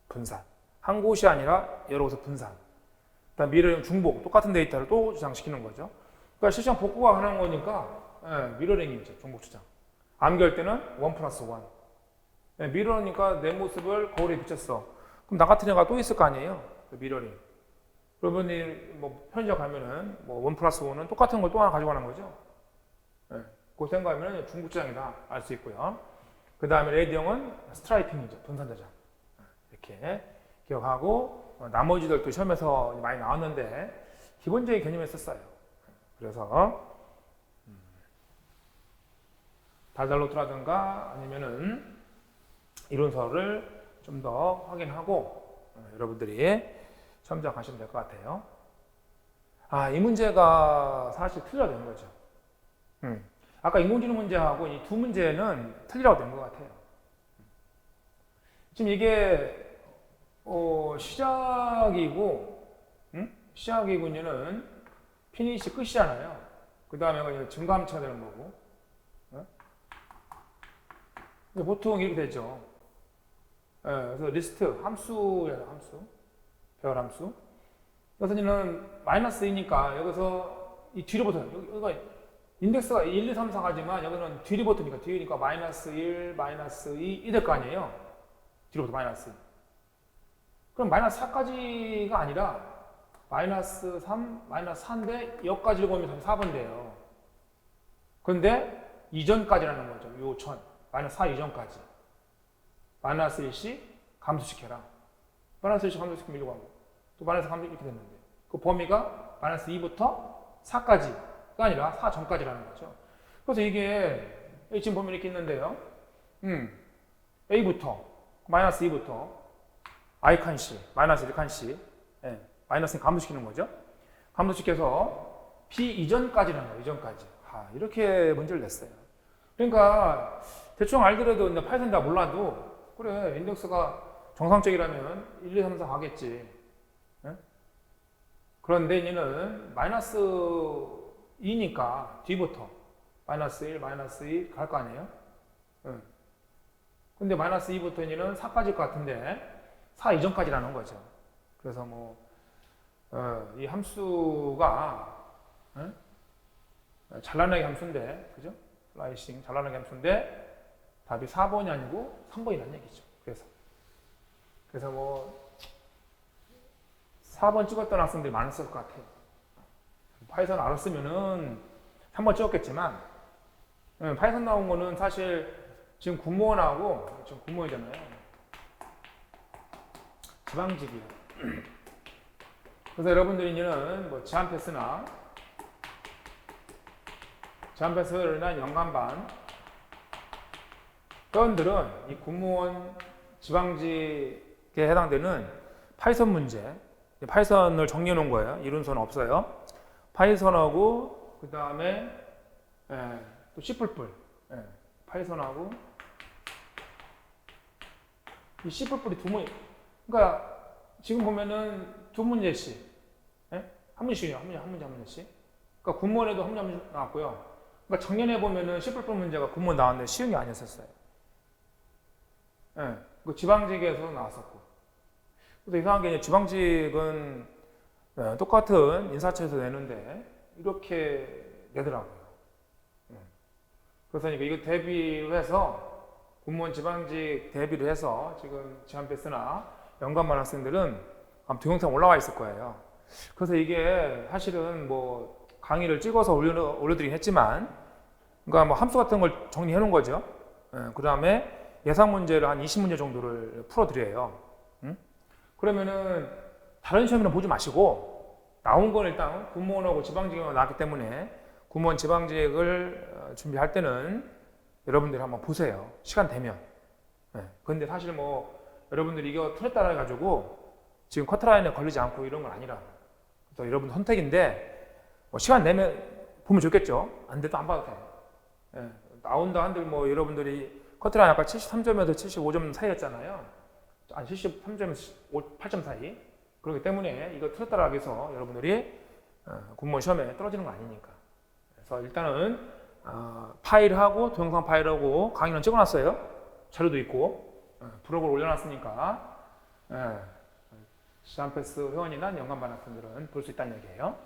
분산. 한 곳이 아니라 여러 곳에 분산. 그다음 미러링 중복. 똑같은 데이터를 또 저장시키는 거죠. 그러니까 실시간 복구가 가능한 거니까 미러링이죠. 중복 저장. 암기할 때는 1+1. 미러니까 내 모습을 거울에 비쳤어. 그럼 나 같은 애가 또 있을 거 아니에요. 미러링. 여러분이 뭐 편의점 가면은 뭐 1+1은 똑같은 걸 또 하나 가지고 가는 거죠. 그 생각하면 중복 저장이다 알 수 있고요. 그 다음에 레이드형은 스트라이핑이죠. 분산 저장. 이렇게 기억하고 나머지들도 시험에서 많이 나왔는데 기본적인 개념에 썼어요. 그래서 달달노트라든가 아니면은 이론서를 좀 더 확인하고 여러분들이 참작하시면 될 것 같아요. 이 문제가 사실 틀려야 되는 거죠. 아까 인공지능 문제하고 이 두 문제는 틀리라고 된 것 같아요. 지금 이게 시작이군요는 피니시 끝이잖아요. 그 다음에 증가함수가 되는 거고. 보통 이렇게 되죠. 그래서 리스트, 함수예요, 함수. 배열 함수. 그래서 얘는 마이너스 2니까 여기서 이 뒤로 붙어요. 여기가 인덱스가 1, 2, 3, 4가지만 여기는 뒤로 붙으니까 뒤니까 마이너스 1, 마이너스 2, 이 될 거 아니에요. 뒤로부터 마이너스 2. 그럼 마이너스 4까지가 아니라 마이너스 3, 마이너스 4인데 여기까지 보면 4번 돼요. 근데 이전까지라는 거죠. 요 전. 마이너스 4 이전까지. 마이너스 1씩 감소시켜라. 마이너스 1씩 감소시키면 1로 가고 또 마이너스 3 이렇게 됐는데 그 범위가 마이너스 2부터 4까지가 아니라 4 전까지라는 거죠. 그래서 이게 지금 보면 이렇게 있는데요. A부터 마이너스 2부터 i칸씩 마이너스 1칸씩 마이너스 감소시키는 거죠. 감소시켜서 B 이전까지라는 거예요. 이전까지. 이렇게 문제를 냈어요. 그러니까 대충 알더라도 파이썬 다 몰라도 그래 인덱스가 정상적이라면 1, 2, 3, 4 가겠지. 그런데 얘는 마이너스 2니까 뒤부터 마이너스 1, 마이너스 2 갈 거 아니에요? 근데 마이너스 2부터 얘는 4까지일 것 같은데 4 이전까지라는 거죠. 그래서 이 함수가 잘라내기 함수인데, 그죠? 슬라이싱 잘라내기 함수인데 답이 4번이 아니고 3번이라는 얘기죠. 그래서 4번 찍었던 학생들이 많았을 것 같아요. 파이썬 알았으면은 3번 찍었겠지만, 파이썬 나온 거는 사실 지금 공무원하고, 지금 공무원이잖아요. 지방직이에요. 그래서 여러분들이 이제는 지한패스나 연간반 회원들은 이 공무원 지방직에 해당되는 파이썬 문제, 파이썬을 정리해 놓은 거예요. 이론서는 없어요. 파이썬하고 그 다음에 또 C++, 파이썬하고 이 C++이 두 문제. 그러니까 지금 보면은 두 문제씩, 한 문제씩이에요. 한 문제씩. 그러니까 군무원에도 한 문제 나왔고요. 그러니까 작년에 보면은 C++ 문제가 군무원 나왔는데 쉬운 게 아니었었어요. 그 지방직에서 나왔었고. 그래서 이상한 게 지방직은 똑같은 인사처에서 내는데 이렇게 내더라고요. 그래서 이거 대비를 해서 공무원 지방직 대비를 해서 지금 지한패스나 연간반 학생들은 아마 동영상 올라와 있을 거예요. 그래서 이게 사실은 강의를 찍어서 올려드리긴 했지만, 그러니까 함수 같은 걸 정리해 놓은 거죠. 그 다음에 예상 문제를 한 20문제 정도를 풀어드려요. 그러면은 다른 시험이나 보지 마시고 나온 건 일단 공무원하고 지방직이 나왔기 때문에 공무원 지방직을 준비할 때는 여러분들이 한번 보세요. 시간 되면. 근데 사실 여러분들이 이거 틀에 따라 가지고 지금 커트라인에 걸리지 않고 이런 건 아니라. 그래서 여러분 선택인데 시간 내면 보면 좋겠죠. 안 돼도 안 봐도 돼요. 나온다 한들 여러분들이 커트라인 아까 73점에서 75점 사이였잖아요. 73점에서 8점 사이. 그렇기 때문에 이거 틀에 따라 해서 여러분들이 공무원 시험에 떨어지는 거 아니니까. 그래서 일단은 파일하고 동영상 파일하고 강의는 찍어놨어요. 자료도 있고 블로그를 올려놨으니까 지한패스 회원이나 연간반 학생들은 볼 수 있다는 얘기예요.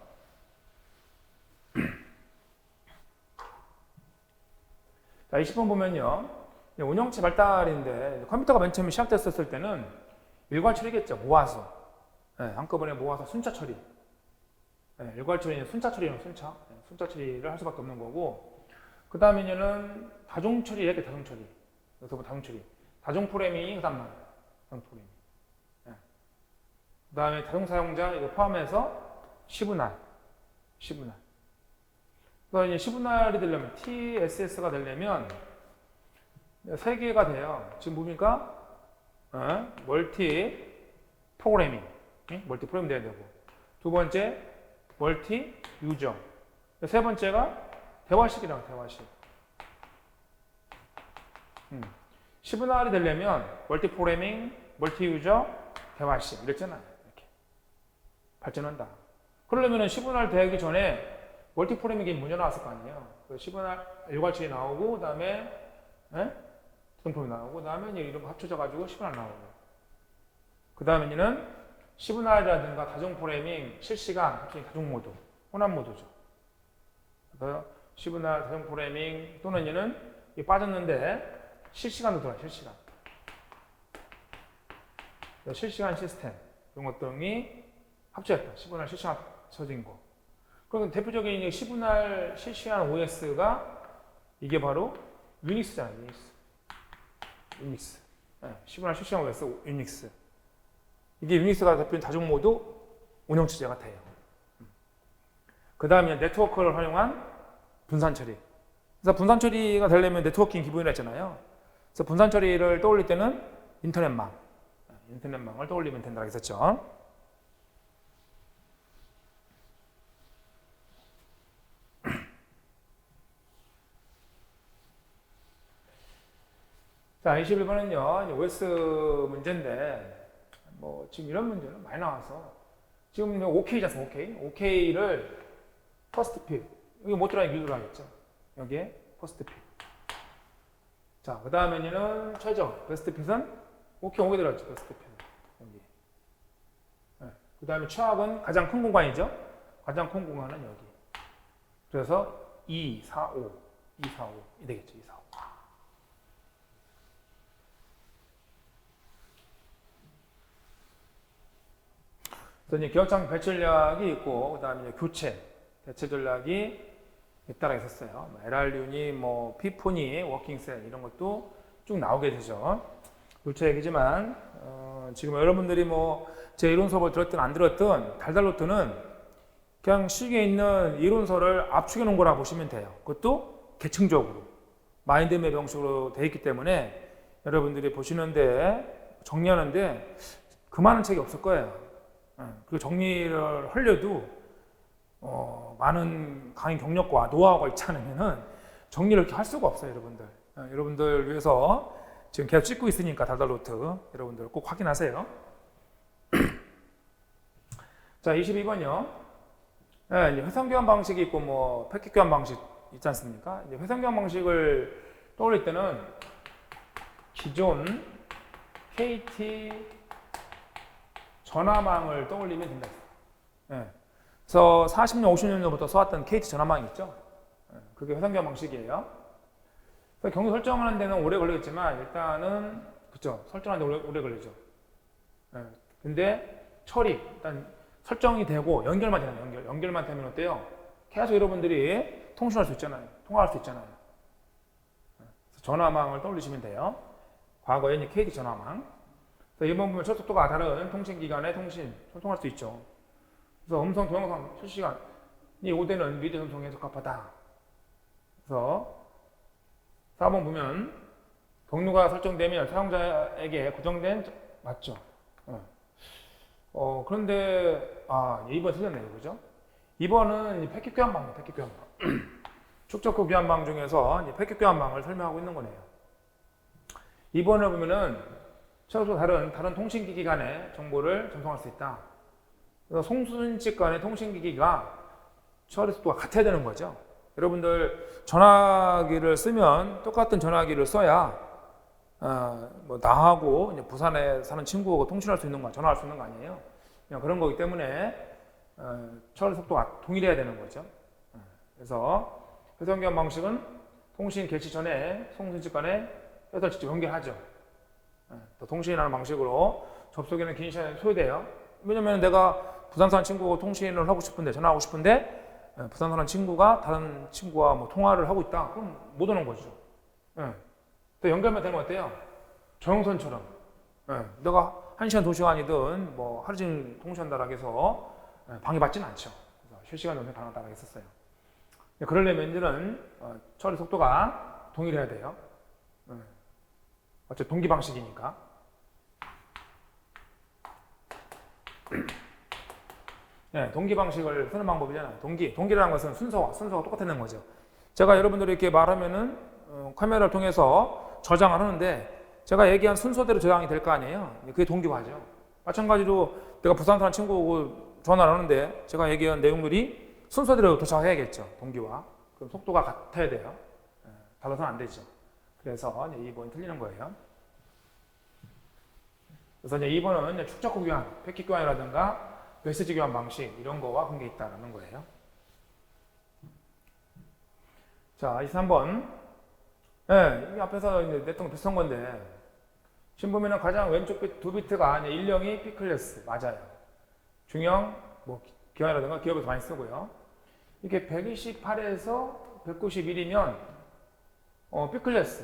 자, 20번 보면요. 운영체 발달인데 컴퓨터가 맨 처음에 시작됐었을 때는 일괄 처리겠죠. 모아서. 한꺼번에 모아서 순차 처리. 일괄 처리는 순차 처리는 순차 처리를 할 수밖에 없는 거고, 그 다음에는 다중 처리 이렇게 다중 처리. 여기서 다중 처리. 다중 프로그래밍이 그다음 다중 프로그래밍. 그 다음에 다중 사용자 이거 포함해서 시분할. 그래서 이제 시분할이 되려면 TSS가 되려면 3개가 돼요. 지금 뭡니까? 멀티 프로그래밍. 멀티 프로그램 돼야 되고. 두 번째, 멀티 유저. 세 번째가 대화식이라고, 대화식. 10분할이 되려면 멀티 프로그래밍, 멀티 유저, 대화식 이랬잖아요. 이렇게 발전한다. 그러려면 10분할 되기 전에 멀티 프로그래밍이 먼저 나왔을 거 아니에요. 10분할 일괄칙이 나오고, 그 다음에 등품이 나오고, 그 다음에 이런 거 합쳐져가지고 10분할 나오고. 그 다음에는 10분할이라든가 다중 프로그래밍, 실시간, 다중 모드, 혼합 모드죠. 그래서 10분할 다중 프로그래밍 또는 얘는 빠졌는데 실시간도 들어요. 실시간. 실시간 시스템 이런 것 등이 합쳐졌다. 10분할 실시간 쳐진 거. 그럼 대표적인 10분할 실시간 OS가 이게 바로 유닉스잖아요. 유닉스. 10분할 실시간 OS 유닉스. 이게 유닉스가 대표적인 다중 모드 운영체제가 돼요. 그 다음에 네트워크를 활용한 분산 처리. 그래서 분산 처리가 되려면 네트워킹 기본이라 했잖아요. 그래서 분산 처리를 떠올릴 때는 인터넷망을 떠올리면 된다고 했었죠. 자, 21번은요, OS 문제인데, 지금 이런 문제는 많이 나와서, 지금 OK잖아, OK를 퍼스트 핏. 여기 못 들어가게 유도를 하겠죠. 여기에 퍼스트 핏. 자, 그 다음에는 최저. 베스트 핏은 오케이 들어갔죠. 베스트 핏. 여기. 그 다음에 최악은 가장 큰 공간이죠. 가장 큰 공간은 여기. 그래서 2, 4, 5. 2, 4, 5. 이 되겠죠. 2, 4, 5. 그래서 이제 기억장 배치 전략이 있고, 그 다음에 교체, 대체 전략이 따라 있었어요. LRU니, 피폰이, 워킹셀 이런 것도 쭉 나오게 되죠. 교체 얘기지만 지금 여러분들이 제 이론 수업을 들었든 안 들었든 달달로트는 그냥 시중에 있는 이론서를 압축해 놓은 거라 보시면 돼요. 그것도 계층적으로 마인드맵 형식으로 되어 있기 때문에 여러분들이 보시는데 정리하는데 그 많은 책이 없을 거예요. 그 정리를 하려도 많은 강의 경력과 노하우가 있지 않으면은 정리를 이렇게 할 수가 없어요, 여러분들. 여러분들 위해서 지금 계속 찍고 있으니까 달달노트 여러분들 꼭 확인하세요. 자, 22번요. 이제 회선 교환 방식이 있고 패킷 교환 방식 있지 않습니까? 이제 회선 교환 방식을 떠올릴 때는 기존 KT 전화망을 떠올리면 된다. 그래서 40년, 50년 전부터 써왔던 KT 전화망 있죠? 그게 회선 교환 방식이에요. 그래서 경로 설정하는 데는 오래 걸리겠지만 일단은 그쵸, 설정하는 데 오래 걸리죠. 근데 처리 일단 설정이 되고 연결만 되면 연결만 되면 어때요? 계속 여러분들이 통신할 수 있잖아요. 통화할 수 있잖아요. 그래서 전화망을 떠올리시면 돼요. 과거에 이제 KT 전화망. 그래서 이번 보면 첫 속도가 다른 통신기관의 소통할 수 있죠. 그래서 음성, 동영상, 실시간이 5대는 미디어 전송에 적합하다. 그래서 4번 보면 경로가 설정되면 사용자에게 고정된 맞죠. 그런데 2번 틀렸네요, 그죠? 2번은 패킷 교환망이에요, 패킷 교환망. 축적후 교환망 중에서 이제 패킷 교환망을 설명하고 있는 거네요. 2번을 보면은 최소 다른 통신기기 간의 정보를 전송할 수 있다. 그래서 송수인식 간의 통신기기가 처리 속도가 같아야 되는 거죠. 여러분들 전화기를 쓰면 똑같은 전화기를 써야 나하고 이제 부산에 사는 친구하고 통신할 수 있는 거, 전화할 수 있는 거 아니에요. 그냥 그런 거기 때문에 처리 속도가 동일해야 되는 거죠. 그래서 회선 교환 방식은 통신 개시 전에 송수인식 간에 회선을 직접 연결하죠. 또 통신이라는 방식으로 접속에는 긴 시간이 소요돼요. 왜냐면 내가 부산 사는 친구하고 통신을 하고 싶은데, 전화하고 싶은데 부산 사는 친구가 다른 친구와 통화를 하고 있다. 그럼 못 오는 거죠. 또 연결만 되면 어때요? 저용선처럼. 내가 1시간, 2시간이든 하루 종일 통신한다라고 해서 방해받지는 않죠. 그래서 실시간 전송 가능하다고 했었어요. 그러려면 이제는 처리 속도가 동일해야 돼요. 어차피 동기 방식이니까. 네, 동기 방식을 쓰는 방법이잖아요. 동기라는 것은 순서가 똑같다는 거죠. 제가 여러분들이 이렇게 말하면은 카메라를 통해서 저장을 하는데 제가 얘기한 순서대로 저장이 될 거 아니에요. 그게 동기화죠. 마찬가지로 내가 부산 사는 친구하고 전화를 하는데 제가 얘기한 내용들이 순서대로 도착해야겠죠. 동기화. 그럼 속도가 같아야 돼요. 달라서는 안 되죠. 그래서 이제 2번이 틀리는 거예요. 그래서 이제 2번은 축적 교환, 패킷 교환이라든가 메시지 교환 방식 이런 거와 관계 있다는 거예요. 자, 23번. 네, 이 앞에서 이제 냈던 거 비슷한 건데 지금 보면은 가장 왼쪽 두 비트가 이제 일령이 P클래스 맞아요. 중형, 뭐 기관이라든가 기업에서 많이 쓰고요. 이게 128에서 191이면 B클래스.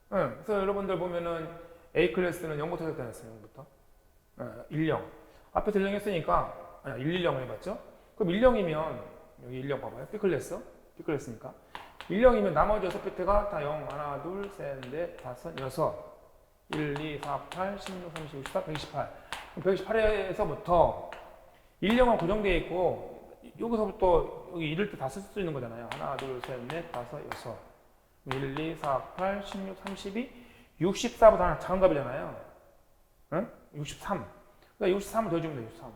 네, 그래서 여러분들 보면은 A클래스는 0부터 시작되었어요. 0부터. 일령. 앞에서 1령 했으니까 110을 해봤죠? 그럼 1령이면 여기 1령 봐봐요. B클래스니까 1령이면 나머지 6비트가 다 0, 1, 2, 3, 4, 5, 6 1, 2, 4, 8, 16, 30, 64, 128 128에서부터 1령은 고정되어 있고 여기서부터 여기 1을 때 다 쓸 수 있는 거잖아요. 1, 2, 3, 4, 5, 6 1, 2, 4, 8, 16, 32 64보다 하나 작은 값이잖아요. 응? 63 그러니까 63을 더해주면 돼. 63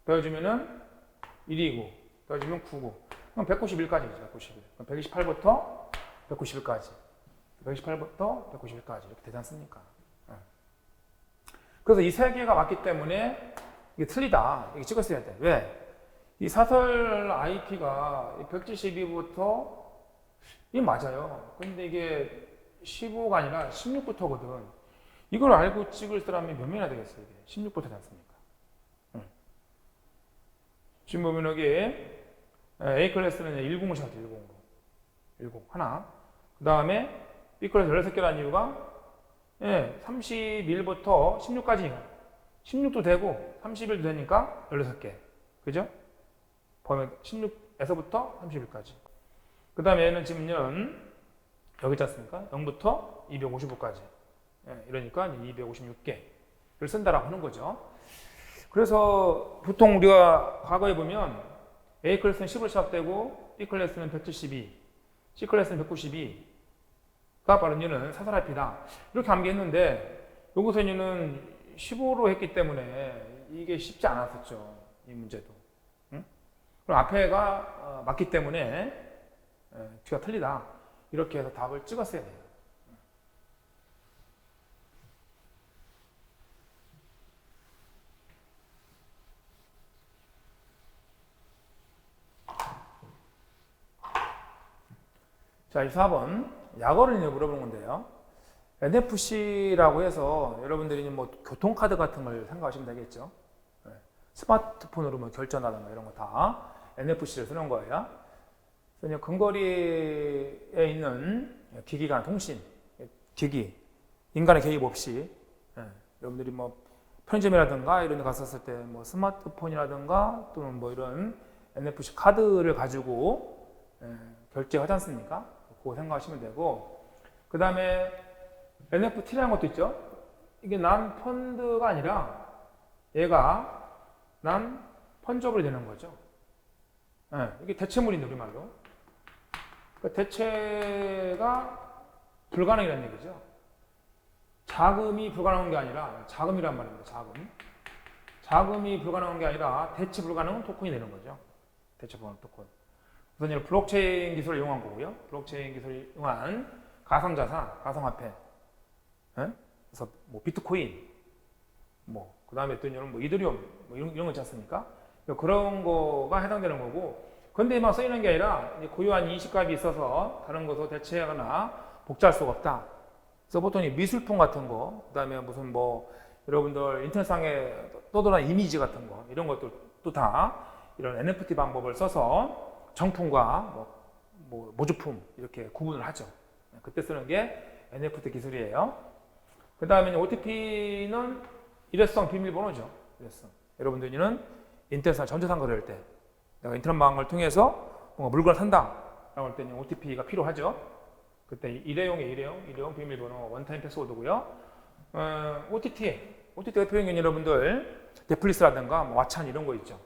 더해주면은 1이고 더해주면 9고 그럼 191까지죠. 191 그럼 128부터 191까지 128부터 191까지 이렇게 되지 않습니까? 그래서 이 세 개가 맞기 때문에 이게 틀리다. 이게 찍었어야 돼. 왜? 이 사설 IP가 172부터 이게 맞아요. 근데 이게 15가 아니라 16부터거든. 이걸 알고 찍을 사람이 몇 명이나 되겠어요? 이게 16부터지 않습니까? 지금 보면 여기 A 클래스는 109을 시작했죠. 109 하나. 그 다음에 B 클래스 16개라는 이유가 31부터 16까지 16도 되고 31도 되니까 16개. 그죠? 보면 16에서부터 31까지. 그 다음에 얘는 지금은 여기 있지 않습니까? 0부터 255까지. 이러니까 256개를 쓴다라고 하는 거죠. 그래서 보통 우리가 과거에 보면 A 클래스는 10으로 시작되고 B 클래스는 172, C 클래스는 192가 바로 얘는 사설 IP다. 이렇게 암기했는데 여기서 얘는 15로 했기 때문에 이게 쉽지 않았었죠. 이 문제도. 응? 그럼 앞에가 맞기 때문에 T가 틀리다. 이렇게 해서 답을 찍었어야 돼요. 자, 24번. 약어를 물어보는 건데요. NFC라고 해서 여러분들이 뭐 교통카드 같은 걸 생각하시면 되겠죠. 스마트폰으로 뭐 결제하다든가 이런 거 다 NFC를 쓰는 거예요. 그래서 근거리에 있는 기기 간 통신, 기기, 인간의 개입 없이 여러분들이 뭐 편의점이라든가 이런 데 갔었을 때 뭐 스마트폰이라든가 또는 뭐 이런 NFC 카드를 가지고 결제하지 않습니까? 그거 생각하시면 되고 그 다음에 NFT라는 것도 있죠. 이게 난 펀드가 아니라 얘가 난 펀저블이 되는 거죠. 이게 대체물인데 우리말로. 그러니까 대체가 불가능이라는 얘기죠. 자금이 불가능한 게 아니라 자금이란 말입니다. 자금이 불가능한 게 아니라 대체 불가능한 토큰이 되는 거죠. 대체 불가능한 토큰. 그래서 이제 블록체인 기술을 이용한 거고요. 블록체인 기술을 이용한 가상자산, 가상화폐. 그래서 뭐 비트코인, 뭐 그다음에 또 이런 뭐 이더리움, 뭐 이런 거 있지 않습니까? 그런 거가 해당되는 거고. 근데만 쓰이는 게 아니라 고유한 인식값이 있어서 다른 것으로 대체하거나 복제할 수가 없다. 그래서 보통 미술품 같은 거, 그다음에 무슨 뭐 여러분들 인터넷상에 떠돌아다니는 이미지 같은 거 이런 것들도 다 이런 NFT 방법을 써서 정품과 뭐 모조품 이렇게 구분을 하죠. 그때 쓰는 게 NFT 기술이에요. 그 다음에 OTP는 일회성 비밀번호죠. 일회성. 여러분들은 인터넷상 전자상 거래할 때 내가 인터넷망을 통해서 뭔가 물건을 산다라고 할 때는 OTP가 필요하죠. 그때 일회용 비밀번호 원타임 패스워드고요. OTT 대표적인 여러분들 넷플릭스라든가 뭐 왓챠 이런 거 있죠.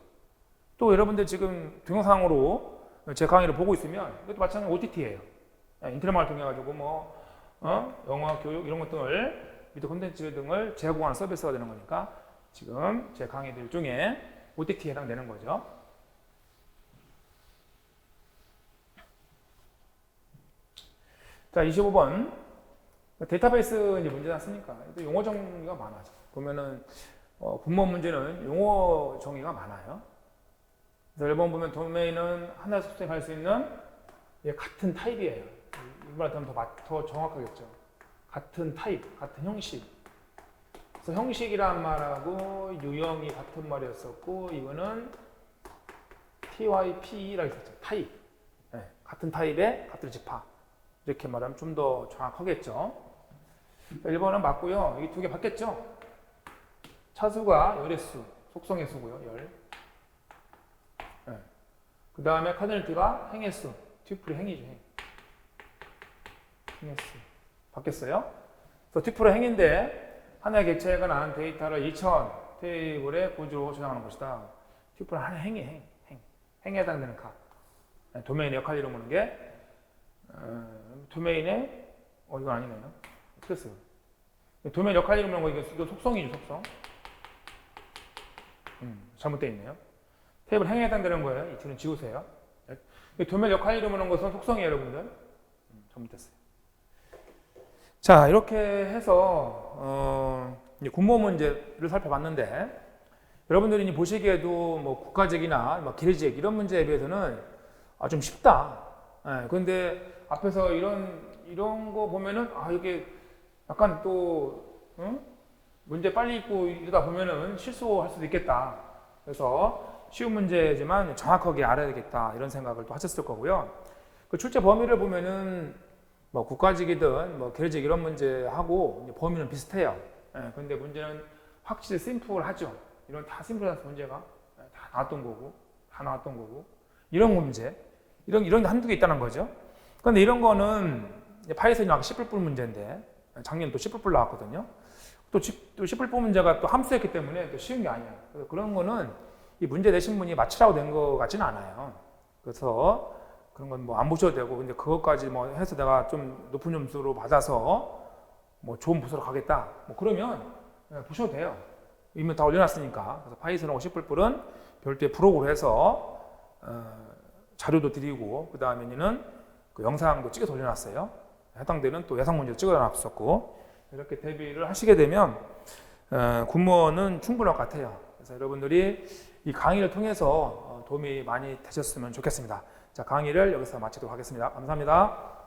또 여러분들 지금 동영상으로 제 강의를 보고 있으면 이것도 마찬가지로 OTT예요. 인터넷망을 통해 가지고 뭐 영화, 교육 이런 것들 미디어 콘텐츠 등을 제공하는 서비스가 되는 거니까 지금 제 강의들 중에 OTT에 해당되는 거죠. 자, 25번. 데이터베이스 이제 문제 났으니까 용어 정의가 많아져. 보면은 군무원 문제는 용어 정의가 많아요. 그래서 1번 보면 도메인은 하나 속성할 수 있는 같은 타입이에요. 이거보다는 더 정확하겠죠. 같은 타입, 같은 형식. 그래서 형식이란 말하고 유형이 같은 말이었었고 이거는 TYPE라고 있었죠. 타입. 네, 같은 타입의 같은 집합. 이렇게 말하면 좀 더 정확하겠죠. 1번은 맞고요. 이 두 개 바뀌었죠. 차수가 열의 수, 속성의 수고요. 열. 네. 그 다음에 카드널티가 행의 수, 튜플이 행이죠. 행의 수. 바뀌었어요. 그래서 튜플은 행인데 하나의 객체가 난 데이터를 2000 테이블의 구조로 저장하는 것이다. 튜플은 하나의 행에 해당되는 값. 네, 도메인의 역할 이루는 게 도메인의 이건 아니네요. 어떻게 써요? 도메인 역할 이루는 거 이거 속성이죠, 속성. 잘못되어 있네요. 테이블 행에 해당되는 거예요. 이 둘은 지우세요. 도메인 역할 이루는 것은 속성이에요, 여러분들. 잘못됐어요. 자, 이렇게 해서 이제 군무원 문제를 살펴봤는데 여러분들이 이제 보시기에도 뭐 국가직이나 뭐 기내직 이런 문제에 비해서는 좀 쉽다. 그런데 앞에서 이런 거 보면은 이게 약간 또 문제 빨리 읽고 이러다 보면은 실수할 수도 있겠다. 그래서 쉬운 문제지만 정확하게 알아야 되겠다 이런 생각을 또 하셨을 거고요. 그 출제 범위를 보면은 뭐 국가직이든 뭐 계열직 이런 문제하고 이제 범위는 비슷해요. 근데 문제는 확실히 심플하죠. 이런 다 심플한 문제가 다 나왔던 거고 이런 문제 이런 게 한두 개 있다는 거죠. 그런데 이런 거는 파이썬이 아까 C++ 문제인데 작년 또 C++ 나왔거든요. 또 C++ 문제가 또 함수였기 때문에 또 쉬운 게 아니야. 그래서 그런 거는 이 문제 내신 분이 맞추라고 된 거 같지는 않아요. 그래서 그런 건 뭐 안 보셔도 되고, 근데 그것까지 뭐 해서 내가 좀 높은 점수로 받아서 뭐 좋은 부서로 가겠다. 뭐 그러면 보셔도 돼요. 이미 다 올려놨으니까. 그래서 파이썬하고 C++은 별도의 프로그램을 해서 자료도 드리고, 그 다음에는 그 영상도 찍어서 올려놨어요. 해당되는 또 예상 문제도 찍어놨었고, 이렇게 대비를 하시게 되면 군무원은 충분할 것 같아요. 그래서 여러분들이 이 강의를 통해서 도움이 많이 되셨으면 좋겠습니다. 자, 강의를 여기서 마치도록 하겠습니다. 감사합니다.